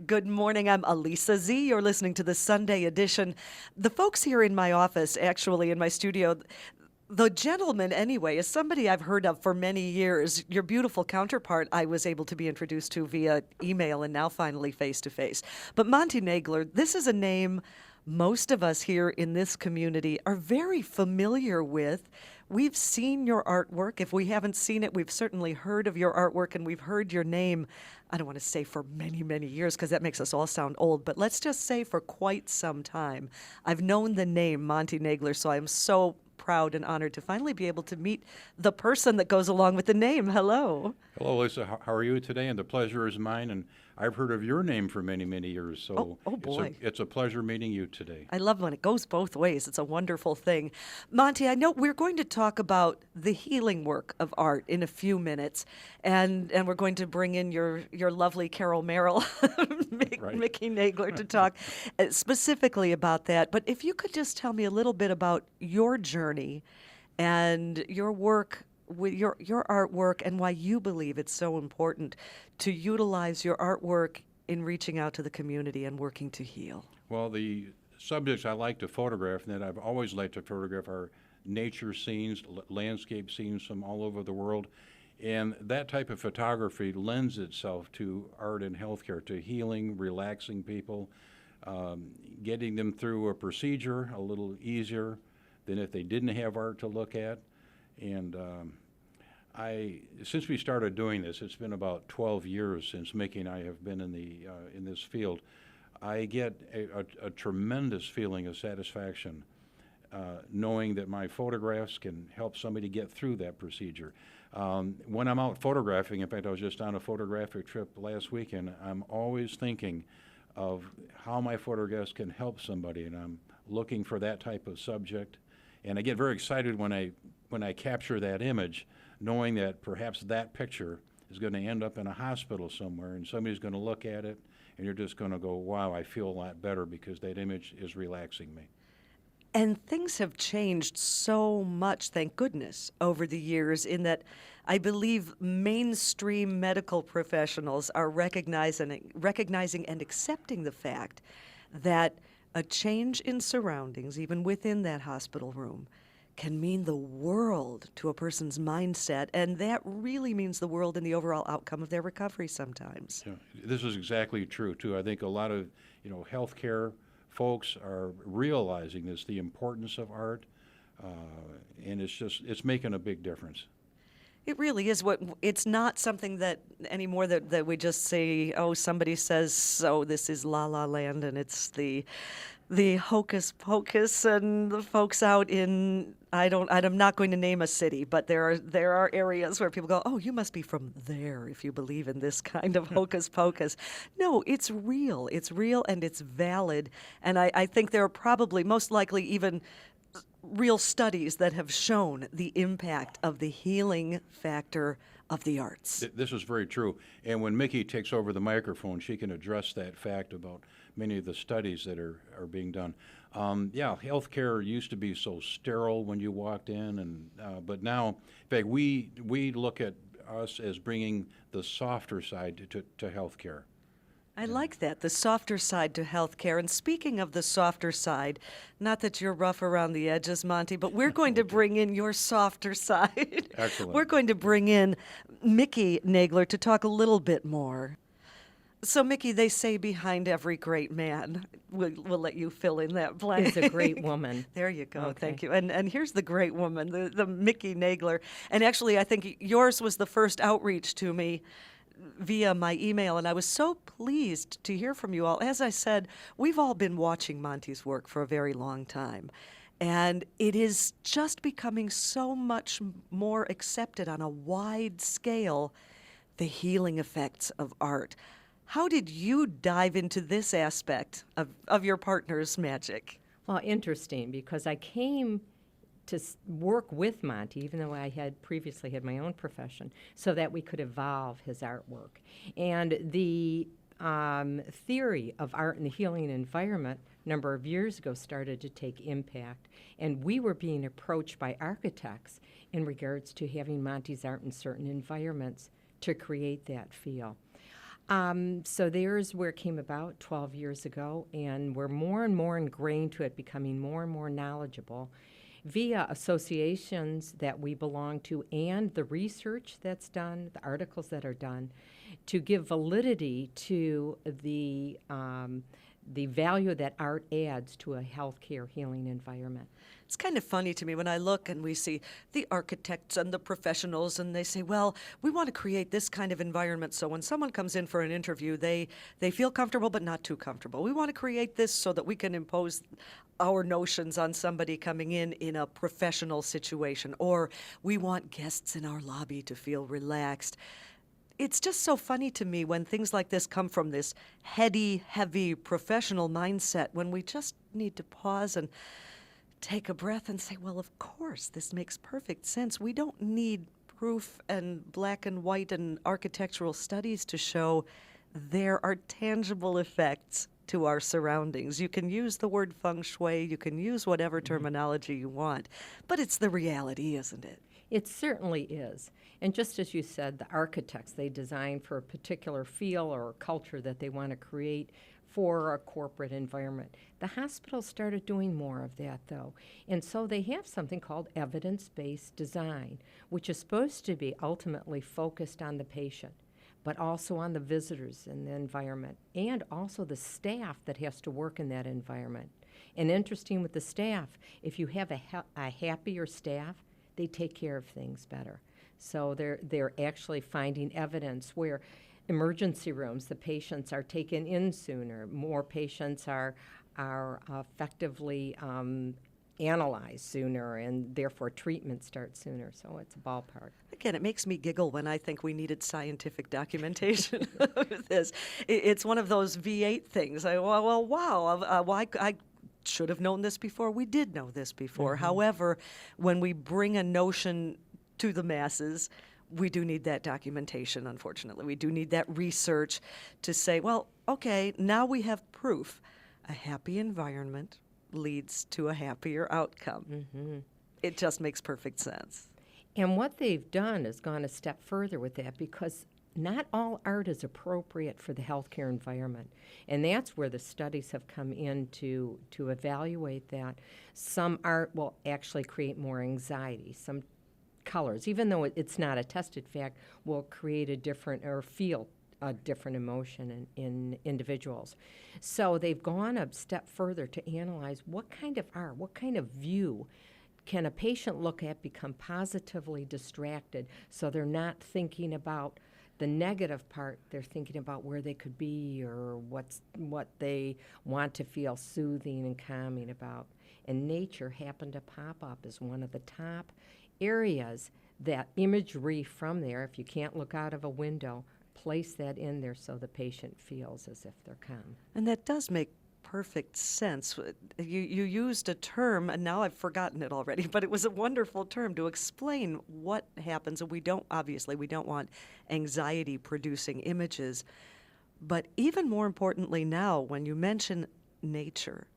Good morning. I'm Alisa Z. You're listening to the Sunday edition. The folks here in my office, actually in my studio, the gentleman, anyway, is somebody I've heard of for many years. Your beautiful counterpart, I was able to be introduced to via email and now finally face to face. But Monte Nagler, this is a name most of us here in this community are very familiar with. We've seen your artwork. If we haven't seen it, we've certainly heard of your artwork and we've heard your name, I don't want to say for many, many years because that makes us all sound old, but let's just say for quite some time. I've known the name Monte Nagler, so I'm so proud and honored to finally be able to meet the person that goes along with the name. Hello. Hello, Lisa. How are you today? And the pleasure is mine. And I've heard of your name for many, many years. So oh boy. It's a pleasure meeting you today. I love when it goes both ways. It's a wonderful thing. Monte, I know we're going to talk about the healing work of art in a few minutes, and we're going to bring in your lovely Carol Merrill, Mickey Nagler, to talk specifically about that. But if you could just tell me a little bit about your journey and your work with your artwork and why you believe it's so important to utilize your artwork in reaching out to the community and working to heal. Well, the subjects I like to photograph and that I've always liked to photograph are nature scenes, landscape scenes from all over the world. And that type of photography lends itself to art and healthcare, to healing, relaxing people, getting them through a procedure a little easier than if they didn't have art to look at. And since we started doing this, it's been about 12 years since Mickey and I have been in this field. I get a tremendous feeling of satisfaction knowing that my photographs can help somebody get through that procedure. When I'm out photographing, in fact, I was just on a photographic trip last weekend, I'm always thinking of how my photographs can help somebody, and I'm looking for that type of subject. And I get very excited when I capture that image, knowing that perhaps that picture is going to end up in a hospital somewhere, and somebody's going to look at it, and you're just going to go, wow, I feel a lot better because that image is relaxing me. And things have changed so much, thank goodness, over the years in that I believe mainstream medical professionals are recognizing and accepting the fact that a change in surroundings, even within that hospital room, can mean the world to a person's mindset, and that really means the world in the overall outcome of their recovery sometimes. Yeah, this is exactly true, too. I think a lot of, healthcare folks are realizing this, the importance of art, and it's making a big difference. It really is. It's not something that anymore that we just say, oh, somebody says, oh, this is La La Land, and it's the hocus pocus, and the folks out in, I'm not going to name a city, but there are areas where people go, oh, you must be from there if you believe in this kind of hocus pocus. No, it's real, and it's valid, and I think there are probably, most likely, even real studies that have shown the impact of the healing factor of the arts. This is very true. And when Mickey takes over the microphone, she can address that fact about many of the studies that are being done. Healthcare used to be so sterile when you walked in, and but now, in fact, we look at us as bringing the softer side to healthcare. I like that, the softer side to healthcare. And speaking of the softer side, not that you're rough around the edges, Monte, but we're going to bring in your softer side. Excellent. We're going to bring in Mickey Nagler to talk a little bit more. So, Mickey, they say behind every great man, we'll let you fill in that blank. Is a great woman. There you go. Okay. Thank you. And here's the great woman, the Mickey Nagler. And actually, I think yours was the first outreach to me via my email, and I was so pleased to hear from you all. As I said, we've all been watching Monte's work for a very long time, and it is just becoming so much more accepted on a wide scale, the healing effects of art. How did you dive into this aspect of your partner's magic? Well, interesting, because I came to work with Monte, even though I had previously had my own profession, so that we could evolve his artwork. And the theory of art in the healing environment a number of years ago started to take impact, and we were being approached by architects in regards to having Monte's art in certain environments to create that feel. So there's where it came about 12 years ago, and we're more and more ingrained to it, becoming more and more knowledgeable via associations that we belong to and the research that's done, the articles that are done, to give validity to the value that art adds to a healthcare healing environment. It's kind of funny to me when I look and we see the architects and the professionals, and they say, well, we want to create this kind of environment so when someone comes in for an interview, they feel comfortable but not too comfortable. We want to create this so that we can impose our notions on somebody coming in a professional situation, or we want guests in our lobby to feel relaxed. It's just so funny to me when things like this come from this heady, heavy professional mindset, when we just need to pause and take a breath and say, well, of course, this makes perfect sense. We don't need proof and black and white and architectural studies to show there are tangible effects to our surroundings. You can use the word feng shui, you can use whatever terminology you want, but it's the reality, isn't it? It certainly is. And just as you said, the architects, they design for a particular feel or culture that they want to create for a corporate environment. The hospitals started doing more of that, though. And so they have something called evidence-based design, which is supposed to be ultimately focused on the patient, but also on the visitors in the environment, and also the staff that has to work in that environment. And interesting with the staff, if you have a happier staff, they take care of things better. So they're actually finding evidence where emergency rooms, the patients are taken in sooner, more patients are effectively analyzed sooner, and therefore treatment starts sooner. So it's a ballpark. Again, it makes me giggle when I think we needed scientific documentation of this. It's one of those V8 things. I should have known this before. We did know this before. Mm-hmm. However, when we bring a notion to the masses, we do need that documentation, unfortunately. We do need that research to say, well, okay, now we have proof. A happy environment leads to a happier outcome. Mm-hmm. It just makes perfect sense. And what they've done is gone a step further with that, because not all art is appropriate for the healthcare environment. And that's where the studies have come in to evaluate that. Some art will actually create more anxiety. Some colors, even though it's not a tested fact, will create a different or feel a different emotion in individuals. So they've gone a step further to analyze what kind of art, what kind of view can a patient look at, become positively distracted, so they're not thinking about the negative part, they're thinking about where they could be or what they want to feel soothing and calming about. And nature happened to pop up as one of the top areas that imagery from there, if you can't look out of a window, place that in there so the patient feels as if they're calm. And that does make perfect sense. You used a term, and now I've forgotten it already, but it was a wonderful term to explain what happens. And we don't want anxiety-producing images. But even more importantly now, when you mention nature,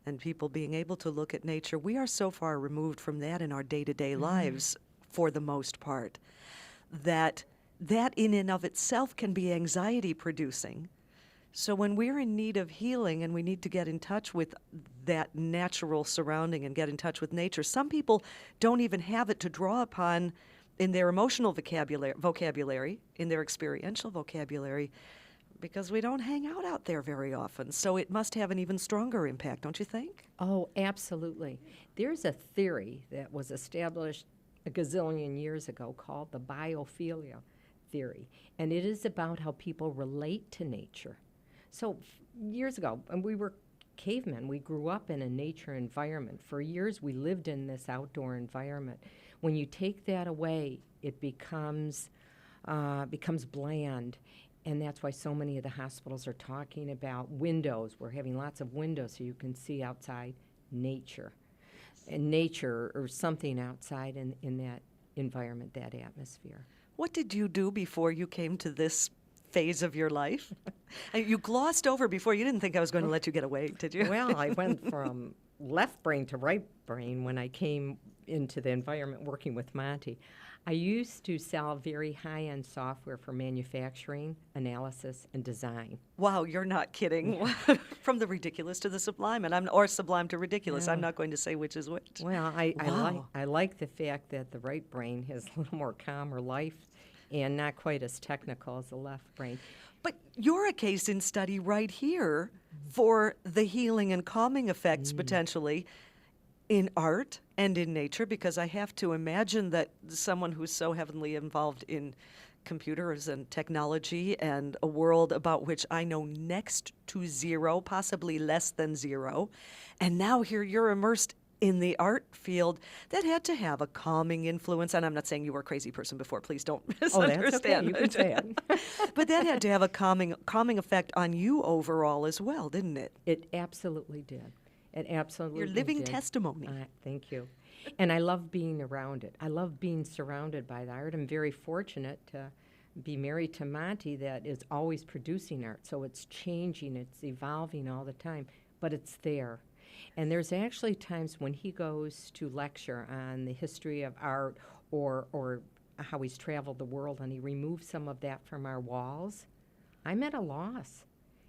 and people being able to look at nature, we are so far removed from that in our day-to-day lives, for the most part, that in and of itself can be anxiety-producing. So when we're in need of healing and we need to get in touch with that natural surrounding and get in touch with nature, some people don't even have it to draw upon in their emotional vocabulary, in their experiential vocabulary, because we don't hang out there very often. So it must have an even stronger impact, don't you think? Oh, absolutely. There's a theory that was established a gazillion years ago called the biophilia theory, and it is about how people relate to nature. So years ago, and we were cavemen, we grew up in a nature environment. For years, we lived in this outdoor environment. When you take that away, it becomes bland. And that's why so many of the hospitals are talking about windows. We're having lots of windows so you can see outside nature. And nature or something outside in that environment, that atmosphere. What did you do before you came to this phase of your life? You glossed over before. You didn't think I was going to let you get away, did you? Well, I went from left brain to right brain when I came into the environment working with Monte. I used to sell very high-end software for manufacturing, analysis, and design. Wow, you're not kidding. From the ridiculous to the sublime, or sublime to ridiculous. I'm Yeah. not going to say which is which. Well, Wow. I like the fact that the right brain has a little more calmer life and not quite as technical as the left brain. But you're a case in study right here for the healing and calming effects potentially in art and in nature, because I have to imagine that someone who's so heavily involved in computers and technology and a world about which I know next to zero, possibly less than zero, and now here you're immersed in the art field, that had to have a calming influence. And I'm not saying you were a crazy person before, please don't Oh, misunderstand. that's okay. You can say it. But that had to have a calming effect on you overall as well, didn't it? It absolutely did. It absolutely Your living did. testimony. Thank you. And I love being around it. I love being surrounded by the art. I'm very fortunate to be married to Monte that is always producing art. So it's changing, it's evolving all the time, but it's there. And there's actually times when he goes to lecture on the history of art or how he's traveled the world and he removes some of that from our walls, I'm at a loss.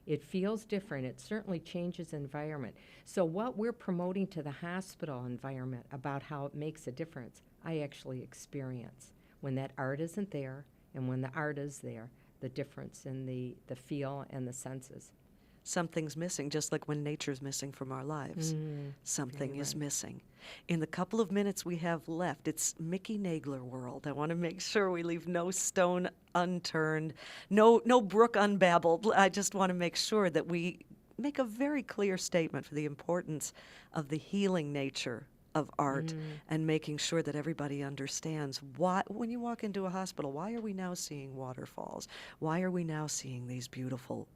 It feels different. It certainly changes environment. So what we're promoting to the hospital environment about how it makes a difference, I actually experience. When that art isn't there and when the art is there, the difference in the feel and the senses. Something's missing, just like when nature's missing from our lives. Something is right. missing. In the couple of minutes we have left, it's Mickey Nagler world. I want to make sure we leave no stone unturned, no brook unbabbled. I just want to make sure that we make a very clear statement for the importance of the healing nature of art and making sure that everybody understands why, when you walk into a hospital, why are we now seeing waterfalls? Why are we now seeing these beautiful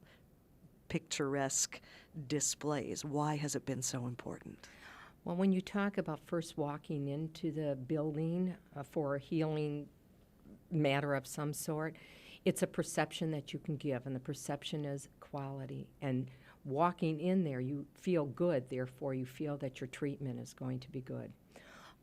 picturesque displays? Why has it been so important? Well, when you talk about first walking into the building for a healing matter of some sort, it's a perception that you can give, and the perception is quality. And walking in there, you feel good, therefore you feel that your treatment is going to be good.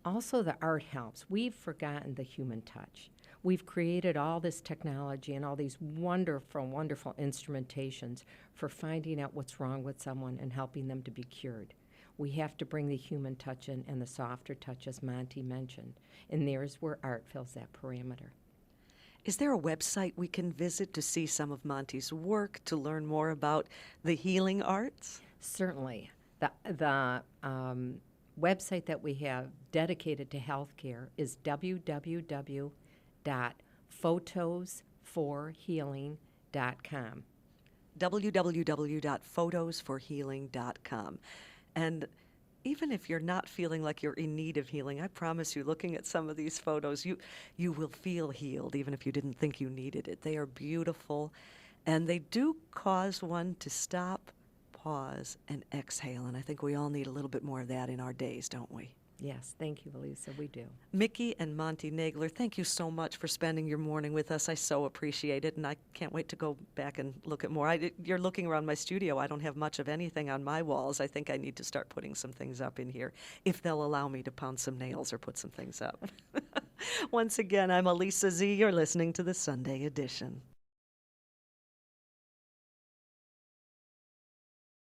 Also, the art helps. We've forgotten the human touch. We've created all this technology and all these wonderful, wonderful instrumentations for finding out what's wrong with someone and helping them to be cured. We have to bring the human touch in and the softer touch, as Monte mentioned. And there's where art fills that parameter. Is there a website we can visit to see some of Monte's work, to learn more about the healing arts? Certainly. The website that we have dedicated to healthcare is www.photosforhealing.com. www.photosforhealing.com. And even if you're not feeling like you're in need of healing, I promise you, looking at some of these photos, you will feel healed, even if you didn't think you needed it. They are beautiful, and they do cause one to stop, pause, and exhale. And I think we all need a little bit more of that in our days, don't we? Yes, thank you, Alisa. We do. Mickey and Monte Nagler, thank you so much for spending your morning with us. I so appreciate it, and I can't wait to go back and look at more. You're looking around my studio. I don't have much of anything on my walls. I think I need to start putting some things up in here, if they'll allow me to pound some nails or put some things up. Once again, I'm Alisa Z. You're listening to the Sunday Edition.